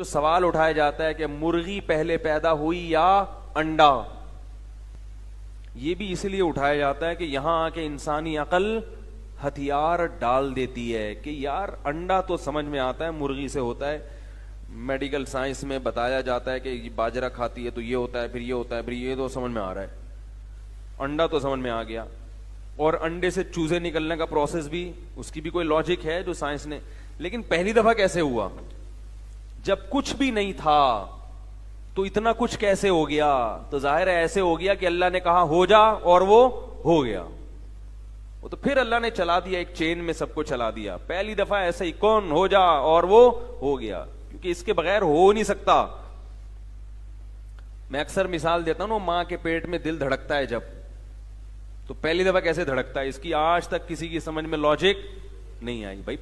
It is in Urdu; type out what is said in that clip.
جو سوال اٹھایا جاتا ہے کہ مرغی پہلے پیدا ہوئی یا انڈا، یہ بھی اس لیے اٹھایا جاتا ہے کہ یہاں آ کے انسانی عقل ہتھیار ڈال دیتی ہے کہ یار انڈا تو سمجھ میں آتا ہے مرغی سے ہوتا ہے، میڈیکل سائنس میں بتایا جاتا ہے کہ باجرہ کھاتی ہے تو یہ ہوتا ہے، پھر یہ ہوتا ہے، پھر یہ تو سمجھ میں آ رہا ہے، انڈا تو سمجھ میں آ گیا، اور انڈے سے چوزے نکلنے کا پروسیس بھی اس کی بھی کوئی لاجک ہے جو سائنس نے، لیکن پہلی دفعہ کیسے ہوا؟ جب کچھ بھی نہیں تھا تو اتنا کچھ کیسے ہو گیا؟ تو ظاہر ہے ایسے ہو گیا کہ اللہ نے کہا ہو جا اور وہ ہو گیا، وہ تو پھر اللہ نے چلا دیا، ایک چین میں سب کو چلا دیا، پہلی دفعہ ایسے ہی کون ہو جا اور وہ ہو گیا، کیونکہ اس کے بغیر ہو نہیں سکتا۔ میں اکثر مثال دیتا ہوں، ماں کے پیٹ میں دل دھڑکتا ہے جب، تو پہلی دفعہ کیسے دھڑکتا ہے اس کی آج تک کسی کی سمجھ میں لاجک نہیں آئی بھائی۔